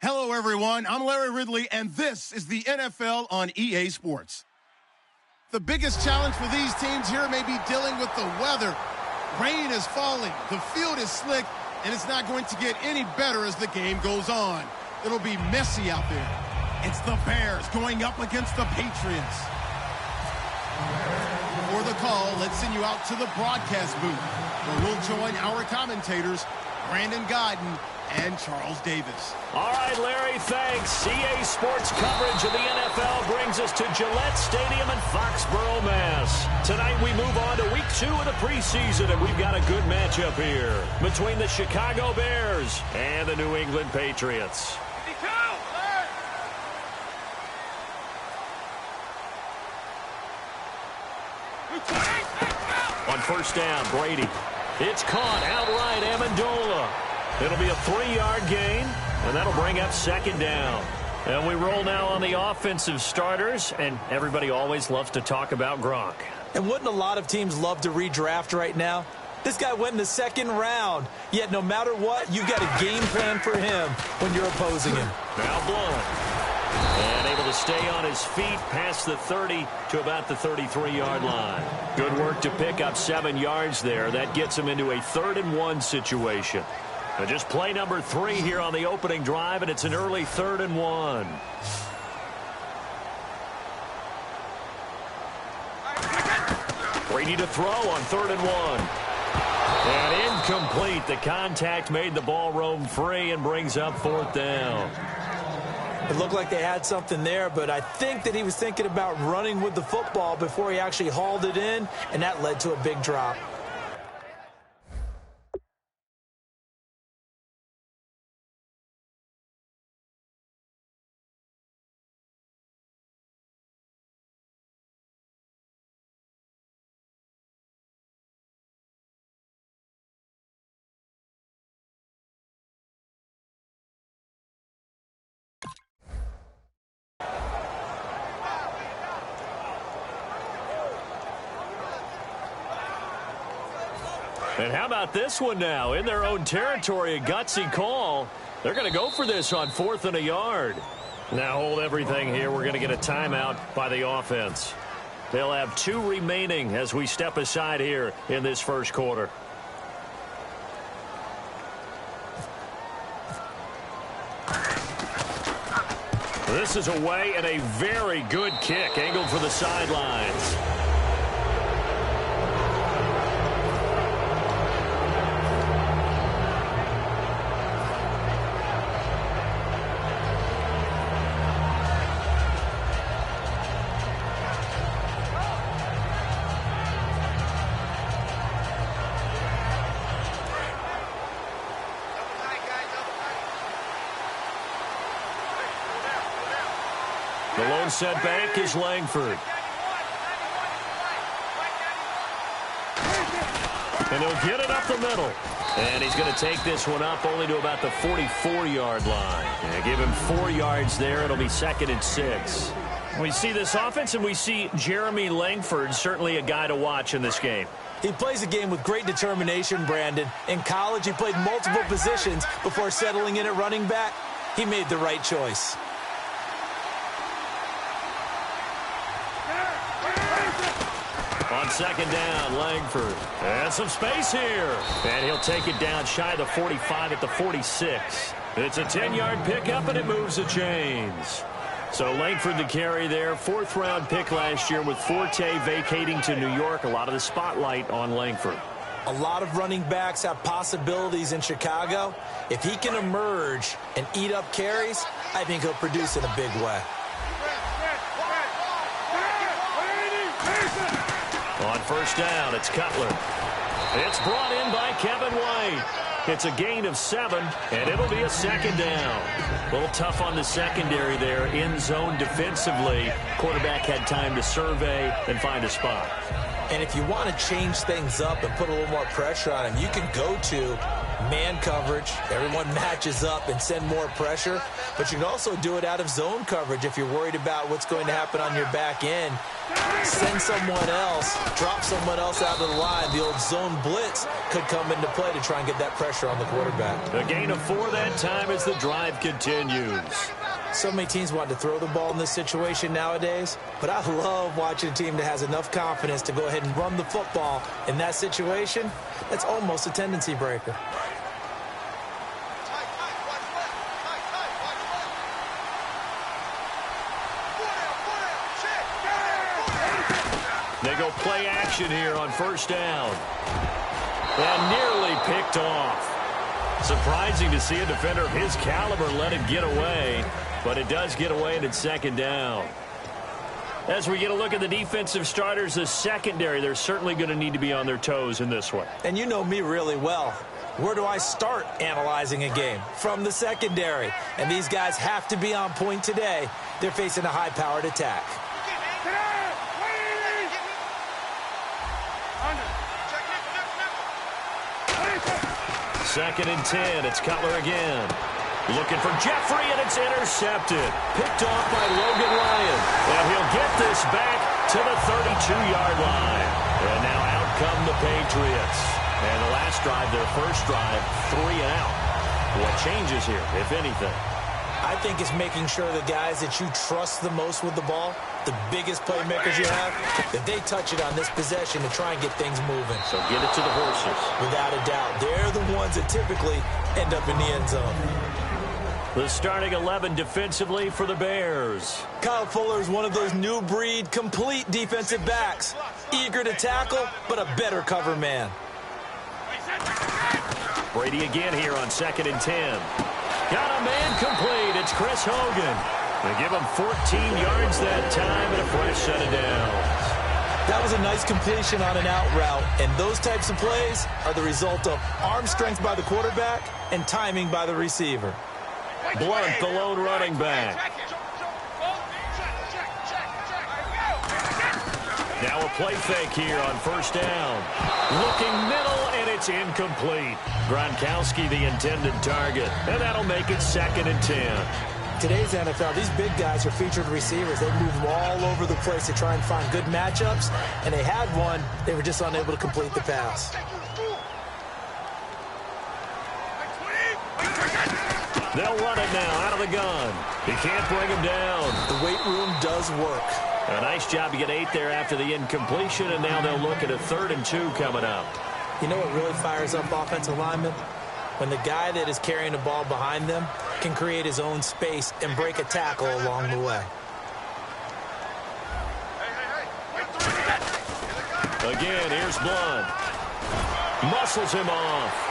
Hello, everyone. I'm Larry Ridley, and this is the NFL on EA Sports. The biggest challenge for these teams here may be dealing with the weather. Rain is falling, the field is slick, and it's not going to get any better as the game goes on. It'll be messy out there. It's the Bears going up against the Patriots. For the call, let's send you out to the broadcast booth, where we'll join our commentators, Brandon Godden and Charles Davis. All right, Larry, thanks. EA Sports coverage of the NFL brings us to Gillette Stadium in Foxborough, Mass. Tonight we move on to week 2 of the preseason, and we've got a good matchup here between the Chicago Bears and the New England Patriots. On first down, Brady. It's caught outright, Amendola. It'll be a 3-yard gain, and that'll bring up second down. And we roll now on the offensive starters, and everybody always loves to talk about Gronk. And wouldn't a lot of teams love to redraft right now? This guy went in the second round, yet no matter what, you've got a game plan for him when you're opposing him. Now Blunt. And able to stay on his feet past the 30 to about the 33-yard line. Good work to pick up 7 yards there. That gets him into a 3rd-and-1 situation. But just play number 3 here on the opening drive, and it's an early 3rd-and-1. Brady to throw on 3rd-and-1. And incomplete. The contact made the ball roam free and brings up 4th down. It looked like they had something there, but I think that he was thinking about running with the football before he actually hauled it in, and that led to a big drop. And how about this one now? In their own territory, a gutsy call. They're going to go for this on 4th and a yard. Now hold everything here. We're going to get a timeout by the offense. They'll have 2 remaining as we step aside here in this first quarter. This is away and a very good kick angled for the sidelines. The lone setback is Langford. And he'll get it up the middle. And he's going to take this one up only to about the 44-yard line. And give him 4 yards there. It'll be 2nd and 6. We see this offense, and we see Jeremy Langford, certainly a guy to watch in this game. He plays a game with great determination, Brandon. In college, he played multiple positions before settling in at running back. He made the right choice. On 2nd down, Langford. And some space here. And he'll take it down shy of the 45 at the 46. It's a 10-yard pickup, and it moves the chains. So Langford the carry there. 4th-round pick last year with Forte vacating to New York. A lot of the spotlight on Langford. A lot of running backs have possibilities in Chicago. If he can emerge and eat up carries, I think he'll produce in a big way. On first down, it's Cutler. It's brought in by Kevin White. It's a gain of 7, and it'll be a 2nd down. A little tough on the secondary there, in zone defensively. Quarterback had time to survey and find a spot. And if you want to change things up and put a little more pressure on him, you can go to man coverage. Everyone matches up and send more pressure. But you can also do it out of zone coverage if you're worried about what's going to happen on your back end. Send someone else, drop someone else out of the line. The old zone blitz could come into play to try and get that pressure on the quarterback. A gain of 4 that time as the drive continues. So many teams want to throw the ball in this situation nowadays, but I love watching a team that has enough confidence to go ahead and run the football in that situation. That's almost a tendency breaker. They go play action here on first down. And nearly picked off. Surprising to see a defender of his caliber let it get away, but it does get away and it's second down. As we get a look at the defensive starters, the secondary, they're certainly going to need to be on their toes in this one. And you know me really well. Where do I start analyzing a game? From the secondary. And these guys have to be on point today. They're facing a high-powered attack. Second and 10. It's Cutler again. Looking for Jeffrey, and it's intercepted. Picked off by Logan Lyon. And he'll get this back to the 32-yard line. And now out come the Patriots. And the last drive, their first drive, 3 and out. What changes here, if anything? I think it's making sure the guys that you trust the most with the ball, the biggest playmakers you have, that they touch it on this possession to try and get things moving. So get it to the horses. Without a doubt. They're the ones that typically end up in the end zone. The starting 11 defensively for the Bears. Kyle Fuller is one of those new breed, complete defensive backs. Eager to tackle, but a better cover man. Brady again here on second and 10. Got a man complete. It's Chris Hogan. They give him 14 yards that time and a fresh set of downs. That was a nice completion on an out route, and those types of plays are the result of arm strength by the quarterback and timing by the receiver. Blunt, the lone running back. Now a play fake here on first down. Looking middle, and it's incomplete. Gronkowski, the intended target, and that'll make it second and 10. Today's NFL, these big guys are featured receivers. They move all over the place to try and find good matchups, and they had one. They were just unable to complete the pass. They'll run it now out of the gun. He can't bring him down. The weight room does work. A nice job to get 8 there after the incompletion, and now they'll look at a 3rd and 2 coming up. You know what really fires up offensive linemen? When the guy that is carrying the ball behind them can create his own space and break a tackle along the way. Again, here's Blunt. Muscles him off.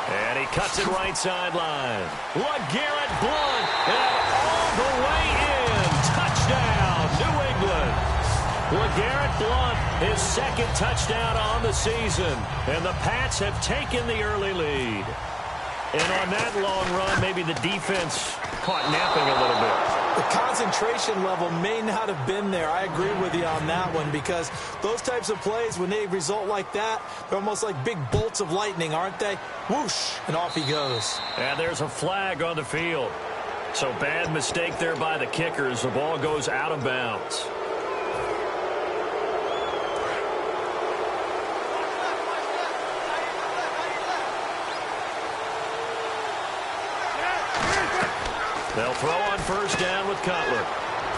And he cuts it right sideline. LeGarrette Blunt, and all the way in. Touchdown, New England. LeGarrette Blunt, his second touchdown on the season. And the Pats have taken the early lead. And on that long run, maybe the defense caught napping a little bit. The concentration level may not have been there. I agree with you on that one, because those types of plays, when they result like that, they're almost like big bolts of lightning, aren't they? Whoosh, and off he goes. And there's a flag on the field. So bad mistake there by the kickers. The ball goes out of bounds. They'll throw on first down with Cutler.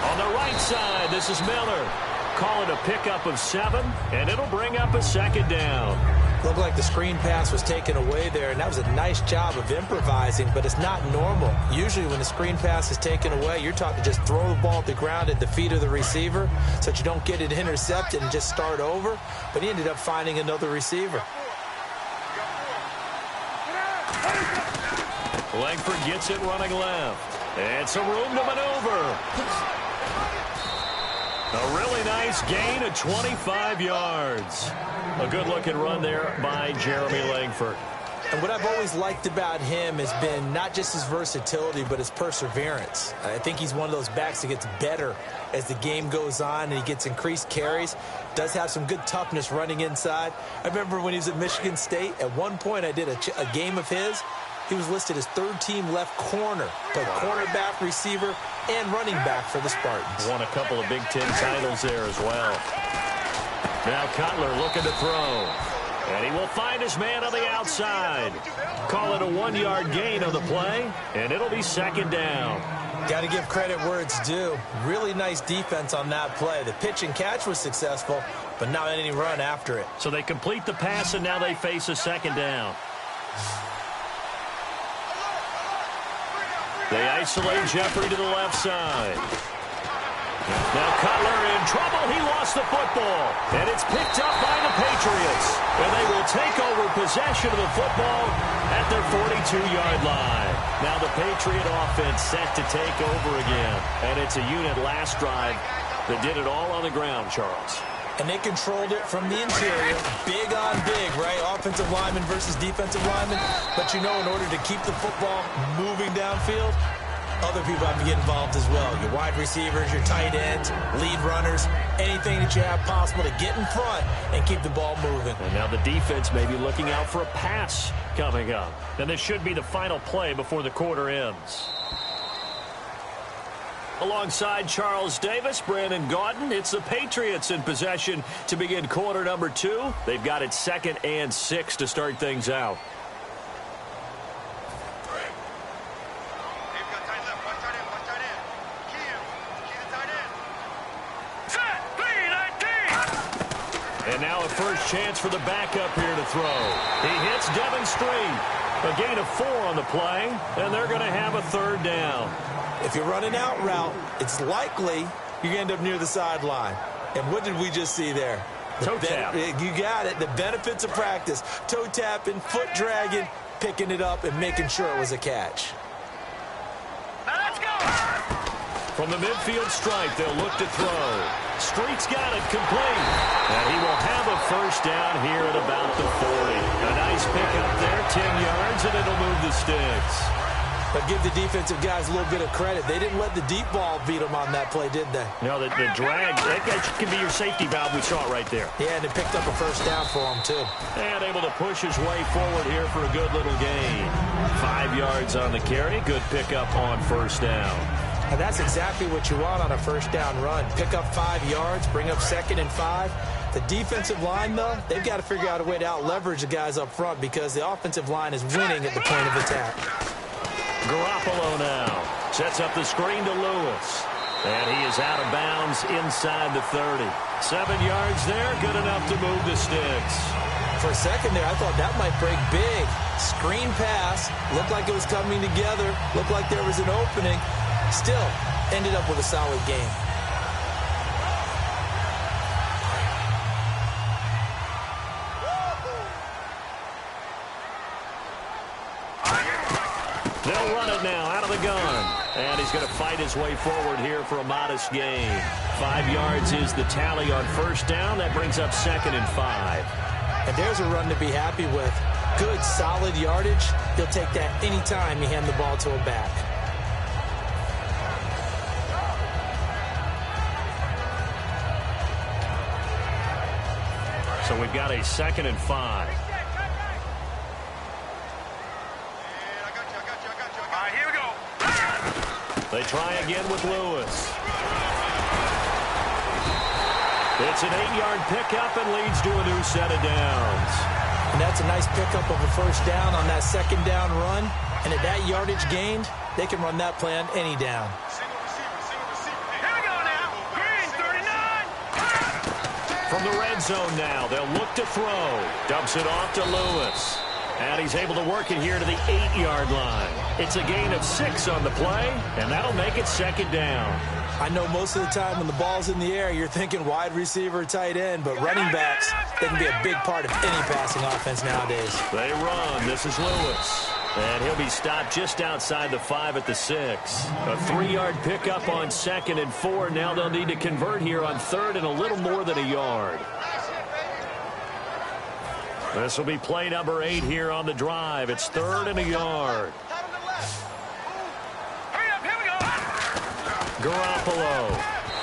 On the right side, this is Miller. Call it a pickup of 7, and it'll bring up a second down. Looked like the screen pass was taken away there, and that was a nice job of improvising, but it's not normal. Usually when the screen pass is taken away, you're taught to just throw the ball at the ground at the feet of the receiver so that you don't get it intercepted and just start over, but he ended up finding another receiver. Langford gets it running left. And some room to maneuver. A really nice gain of 25 yards. A good-looking run there by Jeremy Langford. And what I've always liked about him has been not just his versatility, but his perseverance. I think he's one of those backs that gets better as the game goes on and he gets increased carries. Does have some good toughness running inside. I remember when he was at Michigan State, at one point I did a game of his. He was listed as third-team left corner, played cornerback, receiver, and running back for the Spartans. Won a couple of Big Ten titles there as well. Now Cutler looking to throw. And he will find his man on the outside. Call it a 1-yard gain on the play, and it'll be second down. Got to give credit where it's due. Really nice defense on that play. The pitch and catch was successful, but not any run after it. So they complete the pass, and now they face a second down. They isolate Jeffrey to the left side. Now Cutler in trouble. He lost the football. And it's picked up by the Patriots. And they will take over possession of the football at their 42-yard line. Now the Patriot offense set to take over again. And it's a unit last drive that did it all on the ground, Charles. And they controlled it from the interior. Big on big, right? Offensive lineman versus defensive lineman. But you know, in order to keep the football moving downfield, other people have to get involved as well. Your wide receivers, your tight ends, lead runners, anything that you have possible to get in front and keep the ball moving. And now the defense may be looking out for a pass coming up. And this should be the final play before the quarter ends. Alongside Charles Davis, Brandon Gaudin, it's the Patriots in possession to begin quarter number 2. They've got it 2nd and 6 to start things out. And now a first chance for the backup here to throw. He hits Devin Street. A gain of 4 on the play, and they're going to have a third down. If you're running out route, it's likely you end up near the sideline. And what did we just see there? Toe tap. You got it. The benefits of practice. Toe tapping, foot dragging, picking it up, and making sure it was a catch. Now let's go! From the midfield stripe, they'll look to throw. Street's got it complete. And he will have a first down here at about the 40. A nice pick up there, 10 yards, and it'll move the sticks. But give the defensive guys a little bit of credit. They didn't let the deep ball beat them on that play, did they? No, the drag, that can be your safety valve. We saw it right there. Yeah, and it picked up a first down for him, too. And able to push his way forward here for a good little gain. 5 yards on the carry. Good pickup on first down. And that's exactly what you want on a first down run. Pick up 5 yards, bring up 2nd and 5. The defensive line, though, they've got to figure out a way to out-leverage the guys up front because the offensive line is winning at the point of attack. Garoppolo now sets up the screen to Lewis. And he is out of bounds inside the 30. 7 yards there, good enough to move the sticks. For a second there, I thought that might break big. Screen pass, looked like it was coming together, looked like there was an opening. Still, ended up with a solid game. They'll run it now out of the gun. And he's going to fight his way forward here for a modest gain. 5 yards is the tally on first down. That brings up 2nd and 5. And there's a run to be happy with. Good, solid yardage. He'll take that anytime you hand the ball to a back. So we've got a 2nd and 5. They try again with Lewis. It's an 8-yard pickup and leads to a new set of downs. And that's a nice pickup of a first down on that 2nd down run. And at that yardage gained, they can run that play on any down. Here we go now. Green, 39. From the red zone now, they'll look to throw. Dumps it off to Lewis. And he's able to work it here to the 8-yard line. It's a gain of 6 on the play, and that'll make it 2nd down. I know most of the time when the ball's in the air, you're thinking wide receiver, tight end, but running backs, they can be a big part of any passing offense nowadays. They run. This is Lewis. And he'll be stopped just outside the 5 at the 6. A 3-yard pickup on 2nd and 4. Now they'll need to convert here on 3rd and a little more than a yard. This will be play number 8 here on the drive. It's 3rd and a yard. Hurry up, here we go. Garoppolo.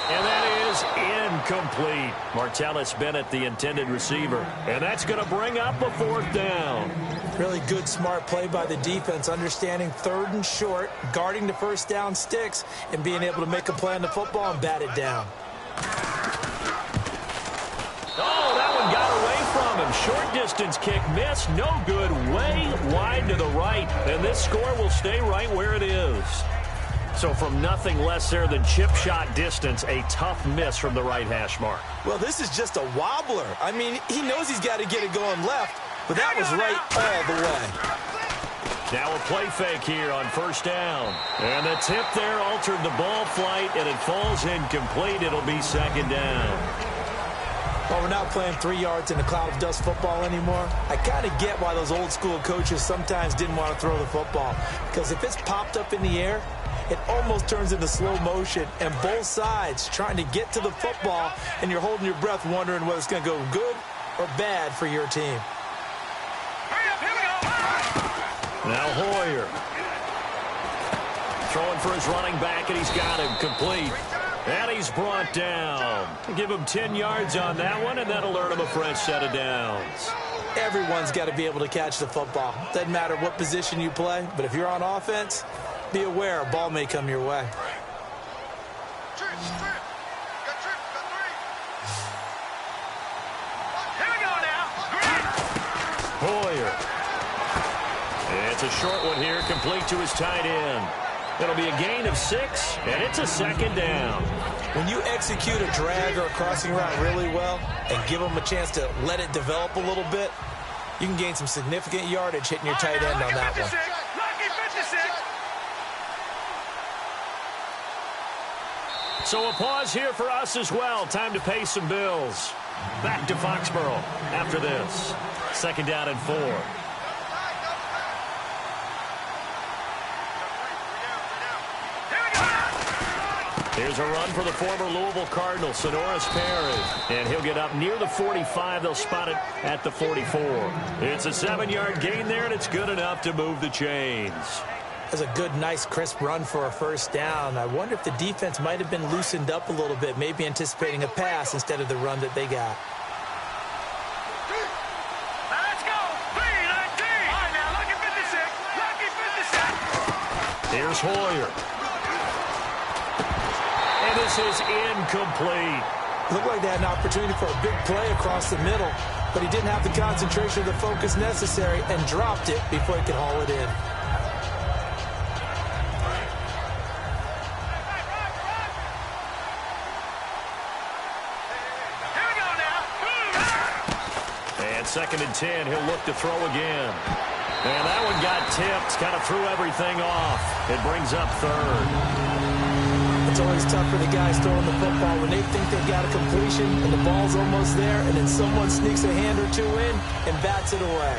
And that is incomplete. Martellus Bennett, the intended receiver. And that's going to bring up a 4th down. Really good, smart play by the defense, understanding 3rd and short, guarding the first down sticks, and being able to make a play on the football and bat it down. Oh, that one got away from him. Short distance kick missed. No good. Way wide to the right. And this score will stay right where it is. So from nothing less there than chip shot distance, a tough miss from the right hash mark. Well, this is just a wobbler. I mean, he knows he's got to get it going left, but that was right all the way. Now a play fake here on 1st down. And the tip there altered the ball flight, and it falls incomplete. It'll be 2nd down. Well, we're not playing 3 yards in a cloud of dust football anymore. I kind of get why those old school coaches sometimes didn't want to throw the football. Because if it's popped up in the air, it almost turns into slow motion, and both sides trying to get to the football, and you're holding your breath wondering whether it's going to go good or bad for your team. Hurry up, here we go. Now Hoyer. Throwing for his running back, and he's got him complete. And he's brought down. Give him 10 yards on that one, and that'll earn him a fresh set of downs. Everyone's got to be able to catch the football. Doesn't matter what position you play, but if you're on offense, be aware a ball may come your way. Trip. Got 3. Here we go now. Hoyer. It's a short one here, complete to his tight end. It'll be a gain of 6, and it's a 2nd down. When you execute a drag or a crossing route really well and give them a chance to let it develop a little bit, you can gain some significant yardage hitting your tight end on that one. Lucky 56. So a pause here for us as well. Time to pay some bills. Back to Foxborough after this. 2nd down and 4. Here's a run for the former Louisville Cardinal, Sonoris Perry. And he'll get up near the 45. They'll spot it at the 44. It's a 7-yard gain there, and it's good enough to move the chains. That's a good, nice, crisp run for a 1st down. I wonder if the defense might have been loosened up a little bit, maybe anticipating a pass instead of the run that they got. Let's go. 3-19. All right, now, lucky 56. Lucky 56. Here's Hoyer. And this is incomplete. Looked like they had an opportunity for a big play across the middle, but he didn't have the concentration or the focus necessary and dropped it before he could haul it in. Here we go now. And 2nd and 10, he'll look to throw again. And that one got tipped, kind of threw everything off. It brings up 3rd. It's always tough for the guys throwing the football when they think they've got a completion and the ball's almost there, and then someone sneaks a hand or 2 in and bats it away.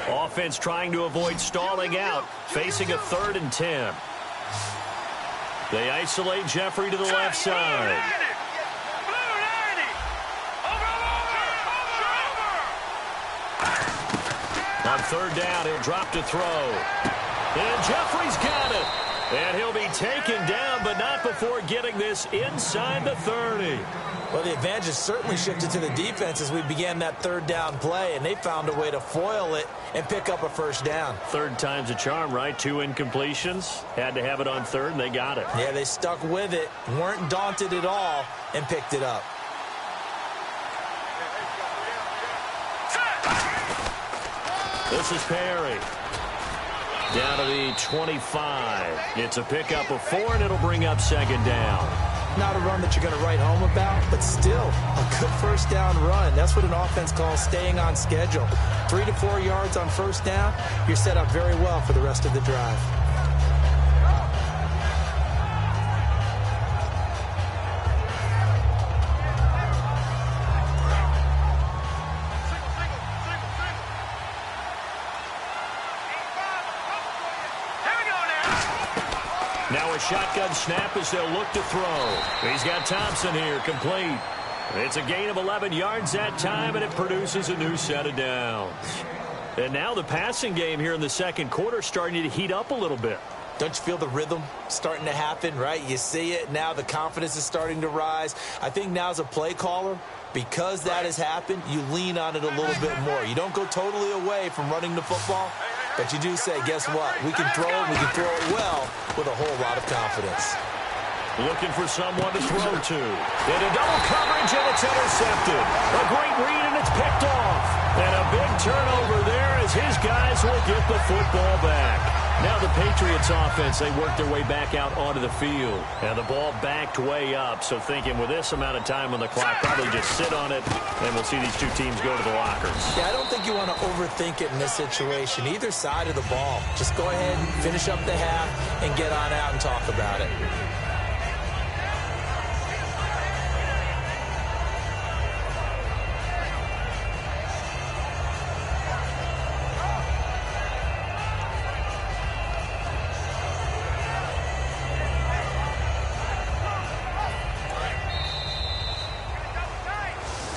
Offense trying to avoid stalling out, facing a 3rd and 10. They isolate Jeffrey to the left side. On 3rd down, he'll drop to throw. And Jeffrey's got it. And he'll be taken down, but not before getting this inside the 30. Well, the advantage has certainly shifted to the defense as we began that 3rd down play, and they found a way to foil it and pick up a 1st down. 3rd time's a charm, right? 2 incompletions. Had to have it on 3rd, and they got it. Yeah, they stuck with it, weren't daunted at all, and picked it up. This is Perry. Down to the 25. It's a pickup of 4, and it'll bring up 2nd down. Not a run that you're going to write home about, but still a good 1st down run. That's what an offense calls staying on schedule. 3 to 4 yards on 1st down, you're set up very well for the rest of the drive. Now a shotgun snap as they'll look to throw. He's got Thompson here, complete. It's a gain of 11 yards that time, and it produces a new set of downs. And now the passing game here in the second quarter starting to heat up a little bit. Don't you feel the rhythm starting to happen, right? You see it. Now the confidence is starting to rise. I think now as a play caller, because that has happened, you lean on it a little bit more. You don't go totally away from running the football, but you do say, guess what? We can throw it. We can throw it well with a whole lot of confidence. Looking for someone to throw to. Into double coverage, and it's intercepted. A great read, and it's picked off. And a big turnover there as his guys will get the football back. Now the Patriots offense, they work their way back out onto the field. And the ball backed way up, so thinking with this amount of time on the clock, probably just sit on it, and we'll see these two teams go to the lockers. Yeah, I don't think you want to overthink it in this situation, either side of the ball. Just go ahead, finish up the half, and get on out and talk about it.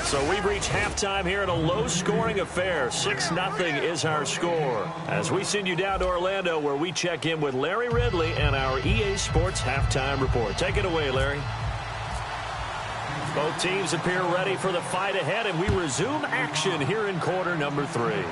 So we've reached halftime here in a low-scoring affair. 6-0 is our score. As we send you down to Orlando, where we check in with Larry Ridley and our EA Sports Halftime Report. Take it away, Larry. Both teams appear ready for the fight ahead, and we resume action here in quarter number 3.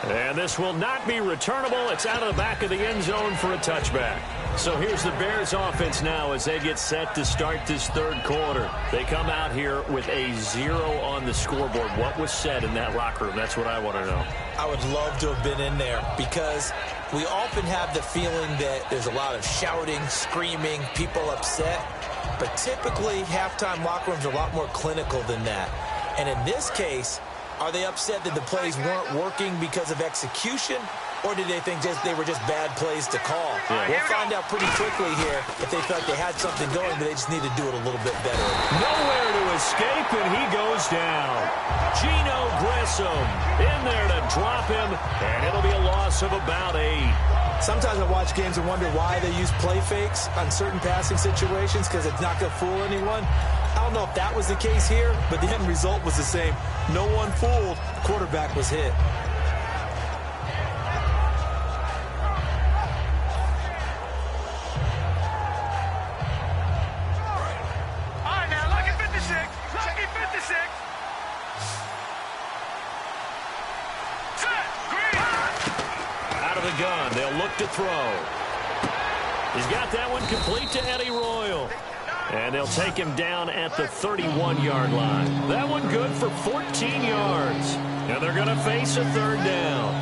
And this will not be returnable. It's out of the back of the end zone for a touchback. So here's the Bears offense now as they get set to start this third quarter. They come out here with a 0 on the scoreboard. What was said in that locker room? That's what I want to know. I would love to have been in there because we often have the feeling that there's a lot of shouting, screaming, people upset. But typically, halftime locker rooms are a lot more clinical than that. And in this case, are they upset that the plays weren't working because of execution? Or did they think they were just bad plays to call? Yeah. We'll find out pretty quickly here if they felt they had something going, but they just need to do it a little bit better. Nowhere to escape, and he goes down. Geno Grissom in there to drop him, and it'll be a loss of about 8. Sometimes I watch games and wonder why they use play fakes on certain passing situations because it's not going to fool anyone. I don't know if that was the case here, but the end result was the same. No one fooled. Quarterback was hit. Gun. They'll look to throw. He's got that one complete to Eddie Royal. And they'll take him down at the 31-yard line. That one good for 14 yards. And they're going to face a third down.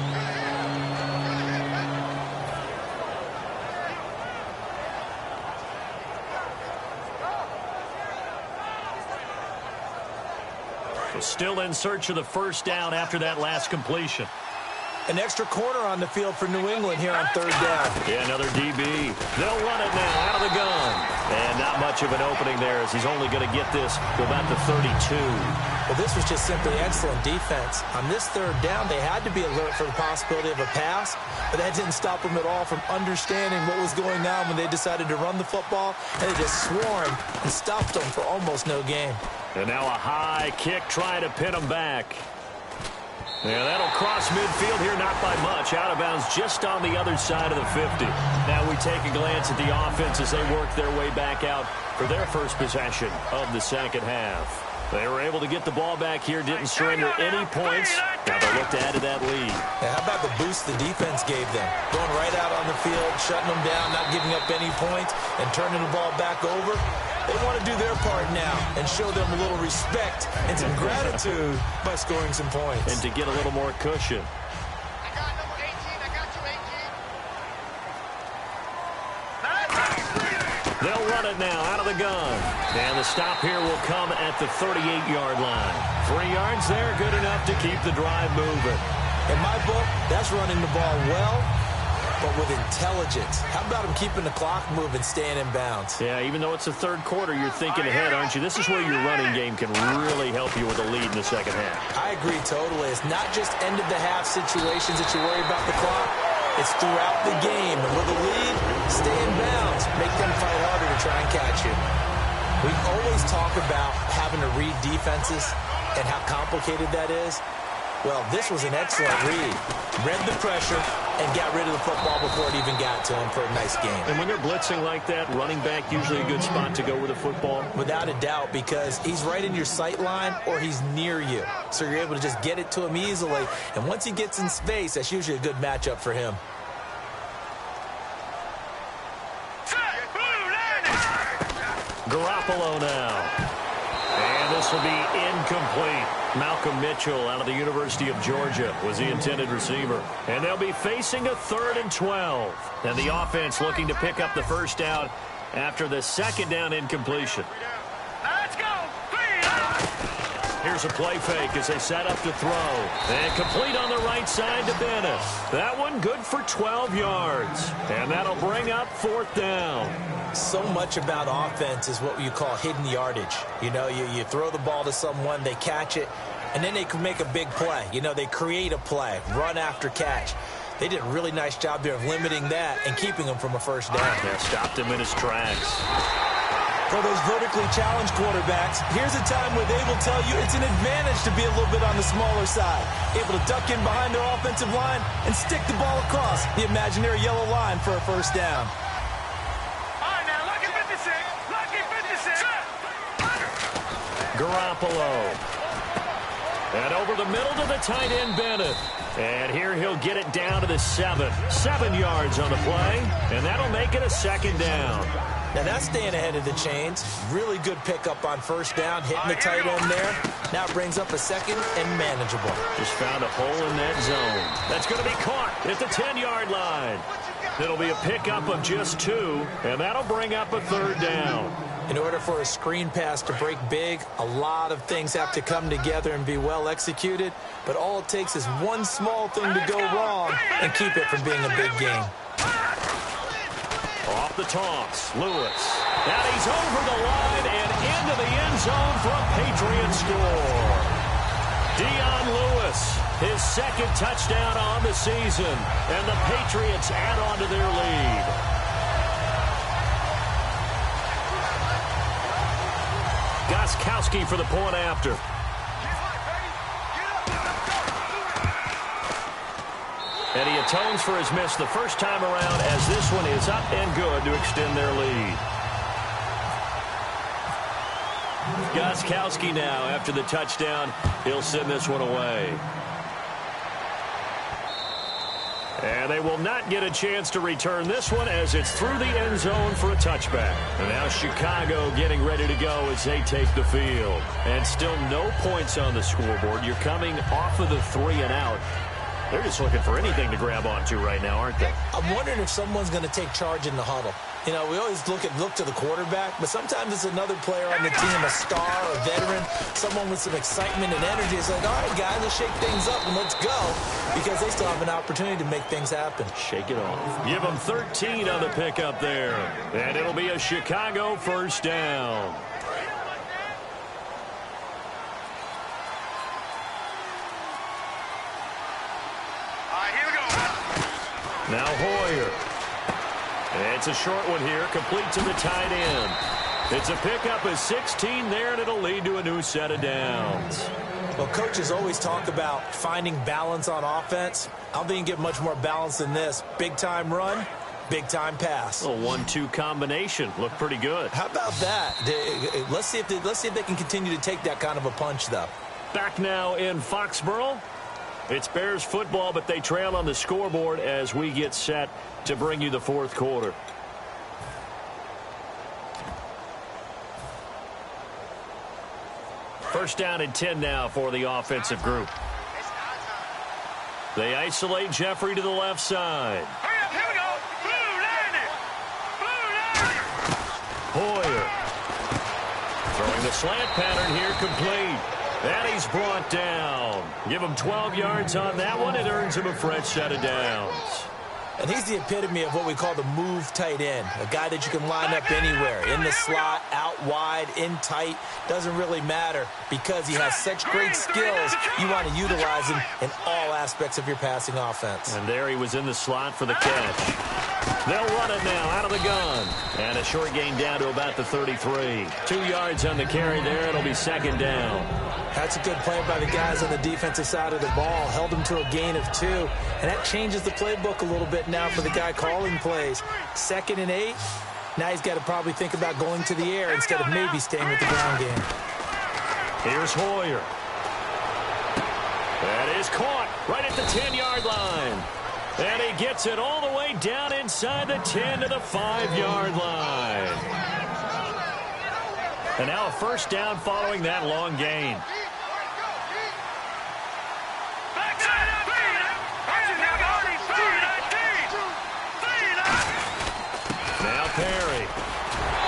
So still in search of the first down after that last completion. An extra corner on the field for New England here on third down. Yeah, another DB. They'll run it now out of the gun. And not much of an opening there as he's only going to get this to about the 32. Well, this was just simply excellent defense. On this third down, they had to be alert for the possibility of a pass, but that didn't stop them at all from understanding what was going on when they decided to run the football, and they just swarmed and stopped them for almost no gain. And now a high kick trying to pin them back. Yeah, that'll cross midfield here, not by much. Out of bounds just on the other side of the 50. Now we take a glance at the offense as they work their way back out for their first possession of the second half. They were able to get the ball back here, didn't surrender any points. Now they look to add to that lead. Yeah, how about the boost the defense gave them? Going right out on the field, shutting them down, not giving up any points, and turning the ball back over. They want to do their part now and show them a little respect and some gratitude by scoring some points. And to get a little more cushion. I got number 18. I got you, 18. They'll run it now out of the gun. And the stop here will come at the 38-yard line. 3 yards there, good enough to keep the drive moving. In my book, that's running the ball well, but with intelligence. How about him keeping the clock moving, staying in bounds? Yeah, even though it's the third quarter, you're thinking ahead, aren't you? This is where your running game can really help you with a lead in the second half. I agree totally. It's not just end-of-the-half situations that you worry about the clock. It's throughout the game. And with a lead, make them fight harder to try and catch you. We always talk about having to read defenses and how complicated that is. Well, this was an excellent read. Read the pressure and got rid of the football before it even got to him for a nice game. And when they're blitzing like that, running back usually a good spot to go with the football? Without a doubt, because he's right in your sight line or he's near you. So you're able to just get it to him easily. And once he gets in space, that's usually a good matchup for him. Garoppolo now. And this will be incomplete. Malcolm Mitchell out of the University of Georgia was the intended receiver. And they'll be facing a 3rd and 12. And the offense looking to pick up the first down after the second down incompletion. Let's go. Here's a play fake as they set up to throw. And complete on the right side to Bennett. That one good for 12 yards. And that'll bring up 4th down. So much about offense is what you call hidden yardage. You know, you throw the ball to someone, they catch it, and then they can make a big play. You know, they create a play, run after catch. They did a really nice job there of limiting that and keeping him from a first down. Yeah, stopped him in his tracks. For those vertically challenged quarterbacks, here's a time where they will tell you it's an advantage to be a little bit on the smaller side. Able to duck in behind their offensive line and stick the ball across the imaginary yellow line for a first down. Garoppolo. And over the middle to the tight end, Bennett. And here he'll get it down to the 7. 7 yards on the play, and that'll make it a 2nd down. Now that's staying ahead of the chains. Really good pickup on first down, hitting the tight end there. Now brings up a 2nd and manageable. Just found a hole in that zone. That's going to be caught at the 10-yard line. It'll be a pickup of just 2, and that'll bring up a 3rd down. In order for a screen pass to break big, a lot of things have to come together and be well executed. But all it takes is one small thing to go wrong and keep it from being a big game. Off the toss, Lewis. And he's over the line and into the end zone for a Patriot score. Dion Lewis, his 2nd touchdown on the season. And the Patriots add on to their lead. Gostkowski for the point after. And he atones for his miss the first time around as this one is up and good to extend their lead. Gostkowski now after the touchdown. He'll send this one away. And they will not get a chance to return this one as it's through the end zone for a touchback. And now Chicago getting ready to go as they take the field. And still no points on the scoreboard. You're coming off of the 3 and out. They're just looking for anything to grab onto right now, aren't they? I'm wondering if someone's going to take charge in the huddle. You know, we always look to the quarterback, but sometimes it's another player on the team, a star, a veteran, someone with some excitement and energy. It's like, all right, guys, let's shake things up and let's go, because they still have an opportunity to make things happen. Shake it off. Give them 13 on the pickup there, and it'll be a Chicago first down. Now Hoyer. It's a short one here, complete to the tight end. It's a pickup of 16 there, and it'll lead to a new set of downs. Well, coaches always talk about finding balance on offense. I don't think you can get much more balance than this. Big-time run, big-time pass. A 1-2 combination. Looked pretty good. How about that? Let's see if they can continue to take that kind of a punch, though. Back now in Foxborough. It's Bears football, but they trail on the scoreboard as we get set to bring you the 4th quarter. First down and 10 now for the offensive group. They isolate Jeffrey to the left side. Hurry up, here we go. Blue line it. Blue line it. Hoyer. Throwing the slant pattern here, complete. And he's brought down. Give him 12 yards on that one. It earns him a fresh set of downs. And he's the epitome of what we call the move tight end, a guy that you can line up anywhere, in the slot, out wide, in tight, doesn't really matter because he has such great skills. You want to utilize him in all aspects of your passing offense. And there he was in the slot for the catch. They'll run it now out of the gun. And a short gain down to about the 33. 2 yards on the carry there. It'll be second down. That's a good play by the guys on the defensive side of the ball. Held them to a gain of 2. And that changes the playbook a little bit now for the guy calling plays. 2nd and 8. Now he's got to probably think about going to the air instead of maybe staying with the ground game. Here's Hoyer. That is caught right at the 10-yard line. And he gets it all the way down inside the 10 to the 5-yard line. And now a first down following that long gain. Now Perry.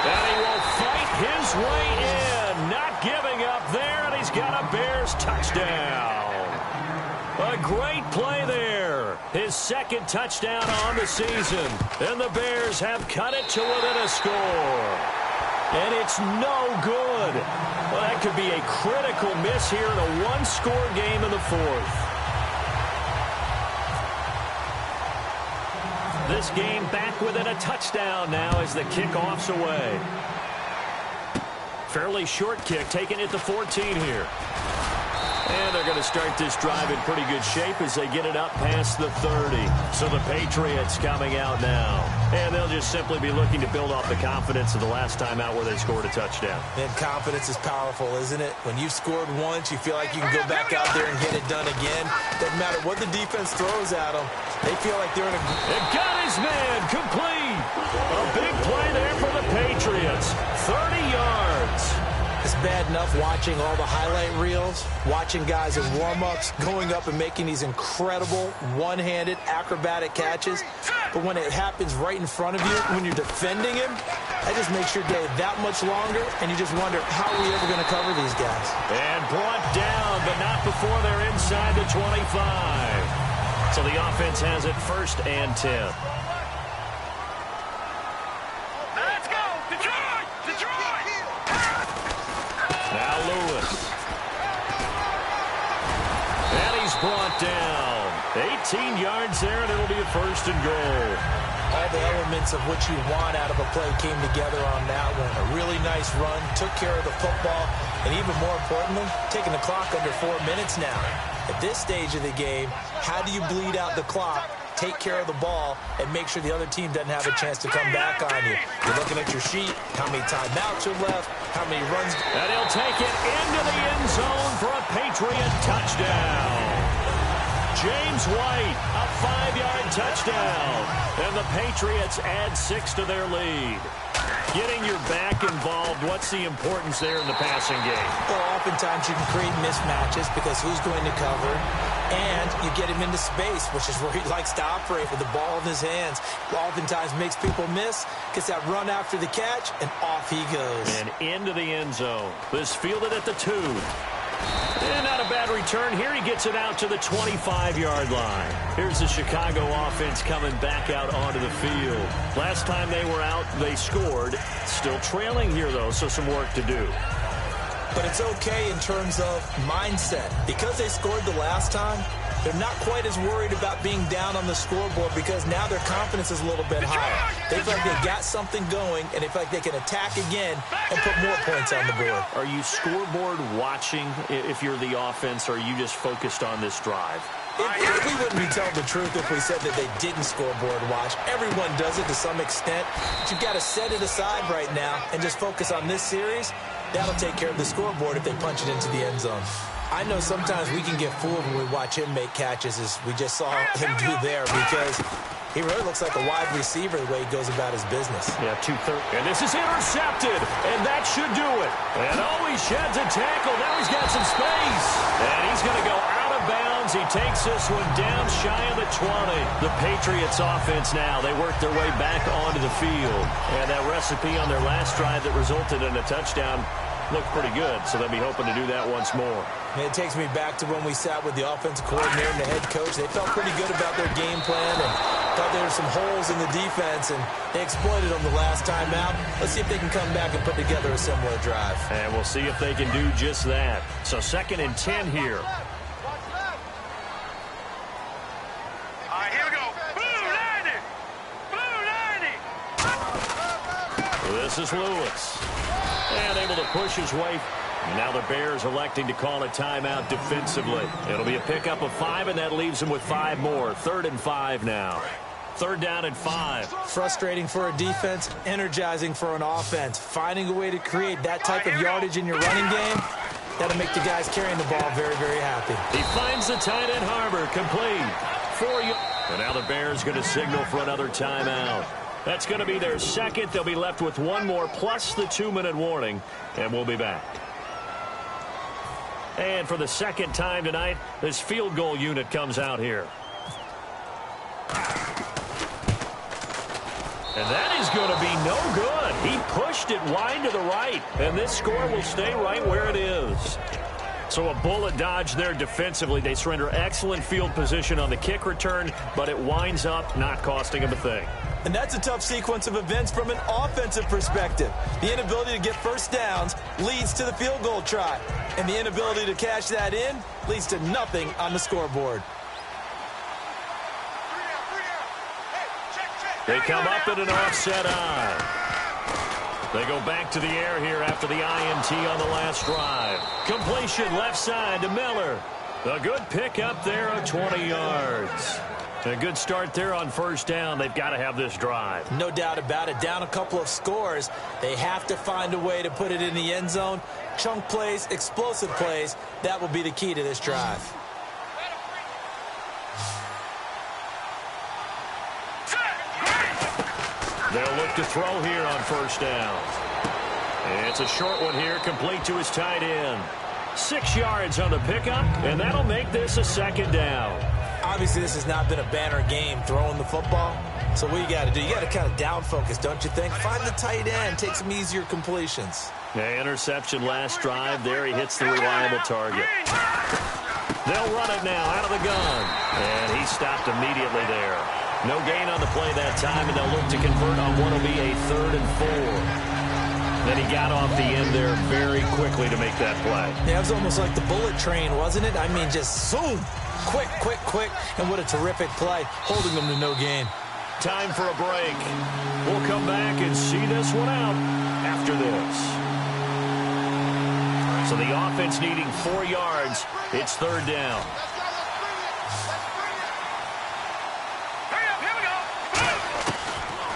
And he will fight his way in. Not giving up there, and he's got a Bears touchdown. A great play there. His 2nd touchdown on the season. And the Bears have cut it to within a score. And it's no good. Well, that could be a critical miss here in a one-score game in the 4th. This game back within a touchdown now as the kickoff's away. Fairly short kick, taking it to 14 here. And they're going to start this drive in pretty good shape as they get it up past the 30. So the Patriots coming out now. And they'll just simply be looking to build off the confidence of the last time out where they scored a touchdown. And confidence is powerful, isn't it? When you've scored once, you feel like you can go back out there and get it done again. Doesn't matter what the defense throws at them. They feel like they're in a... It got his man complete. A big play there for the Patriots. 30 yards. It's bad enough watching all the highlight reels, watching guys in warm-ups, going up and making these incredible one-handed acrobatic catches. But when it happens right in front of you, when you're defending him, that just makes your day that much longer, and you just wonder, how are we ever going to cover these guys? And brought down, but not before they're inside the 25. So the offense has it 1st and 10. Let's go! Detroit! Detroit! Now Lewis. And he's brought down. 18 yards there, and it'll be a 1st and goal. All the elements of what you want out of a play came together on that one. A really nice run, took care of the football, and even more importantly, taking the clock under 4 minutes now. At this stage of the game, how do you bleed out the clock, take care of the ball, and make sure the other team doesn't have a chance to come back on you? You're looking at your sheet, how many timeouts are left, how many runs. And he'll take it into the end zone for a Patriot touchdown. James White, a 5-yard touchdown. And the Patriots add 6 to their lead. Getting your back involved, what's the importance there in the passing game? Well, oftentimes you can create mismatches because who's going to cover, and you get him into space, which is where he likes to operate with the ball in his hands. Oftentimes makes people miss, gets that run after the catch, and off he goes. And into the end zone. This fielded at the 2. And not a bad return here. He gets it out to the 25-yard line. Here's the Chicago offense coming back out onto the field. Last time they were out, they scored. Still trailing here, though, so some work to do. But it's okay in terms of mindset. Because they scored the last time, they're not quite as worried about being down on the scoreboard because now their confidence is a little bit higher. They feel like they got something going, and they feel like they can attack again and put more points on the board. Are you scoreboard watching if you're the offense, or are you just focused on this drive? We wouldn't be telling the truth if we said that they didn't scoreboard watch. Everyone does it to some extent. But you've got to set it aside right now and just focus on this series. That'll take care of the scoreboard if they punch it into the end zone. I know sometimes we can get fooled when we watch him make catches, as we just saw him do there, because he really looks like a wide receiver the way he goes about his business. Yeah, 2-3. And this is intercepted, and that should do it. And he sheds a tackle. Now he's got some space. And he's going to go out of bounds. He takes this one down shy of the 20. The Patriots offense now, they work their way back onto the field. And that recipe on their last drive that resulted in a touchdown looked pretty good, so they'll be hoping to do that once more. And it takes me back to when we sat with the offensive coordinator and the head coach. They felt pretty good about their game plan and thought there were some holes in the defense, and they exploited them the last time out. Let's see if they can come back and put together a similar drive. And we'll see if they can do just that. So 2nd and 10 here. All right, here we go. Blue 90! Blue 90! This is Lewis. And able to push his way. Now the Bears electing to call a timeout defensively. It'll be a pickup of 5, and that leaves them with 5 more. 3rd and 5 now. 3rd down and 5. Frustrating for a defense, energizing for an offense. Finding a way to create that type of yardage in your running game, that'll make the guys carrying the ball very, very happy. He finds the tight end Harbor, complete. 4 yards. And now the Bears going to signal for another timeout. That's going to be their second. They'll be left with 1 more plus the 2-minute warning, and we'll be back. And for the second time tonight, this field goal unit comes out here. And that is going to be no good. He pushed it wide to the right, and this score will stay right where it is. So a bullet dodge there defensively. They surrender excellent field position on the kick return, but it winds up not costing them a thing. And that's a tough sequence of events from an offensive perspective. The inability to get first downs leads to the field goal try. And the inability to cash that in leads to nothing on the scoreboard. They come up at an offset eye. They go back to the air here after the INT on the last drive. Completion left side to Miller. A good pick up there of 20 yards. A good start there on first down. They've got to have this drive. No doubt about it. Down a couple of scores. They have to find a way to put it in the end zone. Chunk plays, explosive plays. That will be the key to this drive. They'll look to throw here on first down. It's a short one here, complete to his tight end. 6 yards on the pickup, and that'll make this a second down. Obviously, this has not been a banner game throwing the football. So what you got to do, you got to kind of down focus, don't you think? Find the tight end, take some easier completions. Yeah, interception last drive. There he hits the reliable target. They'll run it now out of the gun. And he stopped immediately there. No gain on the play that time, and they'll look to convert on what will be a 3rd and 4. Then he got off the end there very quickly to make that play. Yeah, it was almost like the bullet train, wasn't it? I mean, just zoom. Quick, quick, quick. And what a terrific play, holding them to no gain. Time for a break. We'll come back and see this one out after this. So the offense needing 4 yards. It's 3rd down.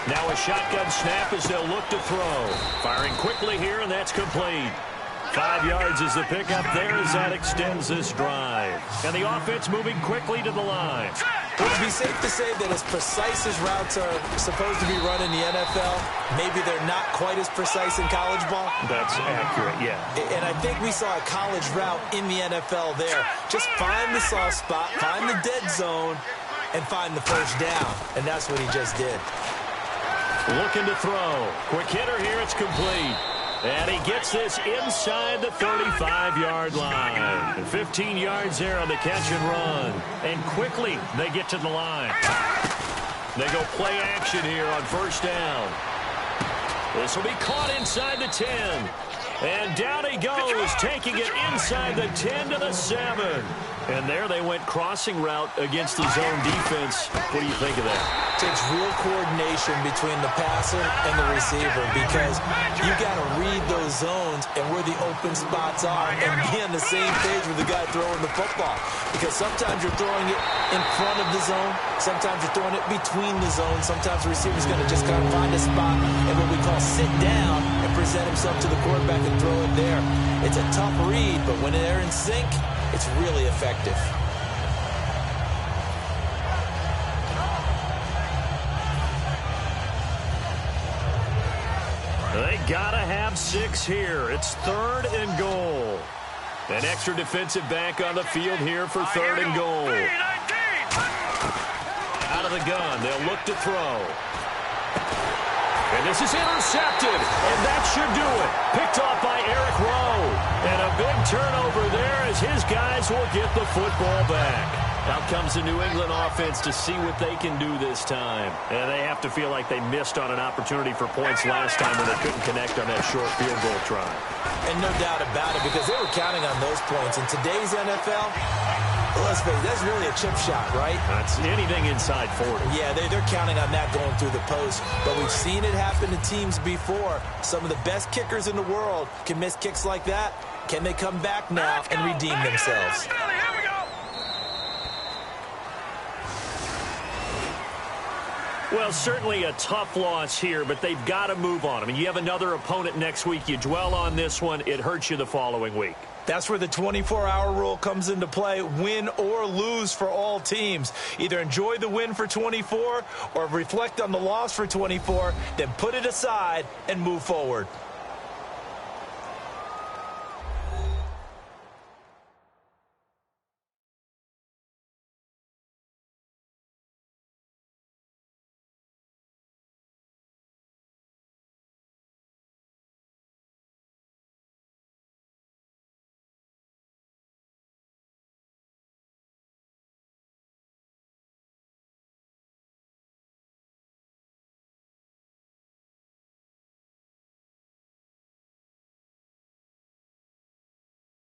Now a shotgun snap as they'll look to throw. Firing quickly here, and that's complete. 5 yards is the pickup there as that extends this drive. And the offense moving quickly to the line. Would it be safe to say that as precise as routes are supposed to be run in the NFL, maybe they're not quite as precise in college ball? That's accurate, yeah. And I think we saw a college route in the NFL there. Just find the soft spot, find the dead zone, and find the first down. And that's what he just did. Looking to throw. Quick hitter here, it's complete. And he gets this inside the 35-yard line. And 15 yards there on the catch and run. And quickly, they get to the line. They go play action here on first down. This will be caught inside the 10. And down he goes, taking it inside the 10 to the 7. And there they went crossing route against the zone defense. What do you think of that? Takes real coordination between the passer and the receiver, because you got to read those zones and where the open spots are and be on the same page with the guy throwing the football. Because sometimes you're throwing it in front of the zone. Sometimes you're throwing it between the zones. Sometimes the receiver's going to just kind of find a spot and what we call sit down and present himself to the quarterback and throw it there. It's a tough read, but when they're in sync, it's really effective. They gotta have 6 here. It's 3rd and goal. An extra defensive back on the field here for 3rd and goal. Out of the gun, they'll look to throw. And this is intercepted, and that should do it. Picked off by Eric Rowe. And a big turnover there as his guys will get the football back. Out comes the New England offense to see what they can do this time. And they have to feel like they missed on an opportunity for points last time when they couldn't connect on that short field goal try. And no doubt about it, because they were counting on those points. In today's NFL, Well, let's face it, that's really a chip shot, right? That's anything inside 40. Yeah, they're counting on that going through the post. But we've seen it happen to teams before. Some of the best kickers in the world can miss kicks like that. Can they come back now and redeem themselves? Well, certainly a tough loss here, but they've got to move on. I mean, you have another opponent next week. You dwell on this one, it hurts you the following week. That's where the 24-hour rule comes into play, win or lose for all teams. Either enjoy the win for 24 or reflect on the loss for 24, then put it aside and move forward.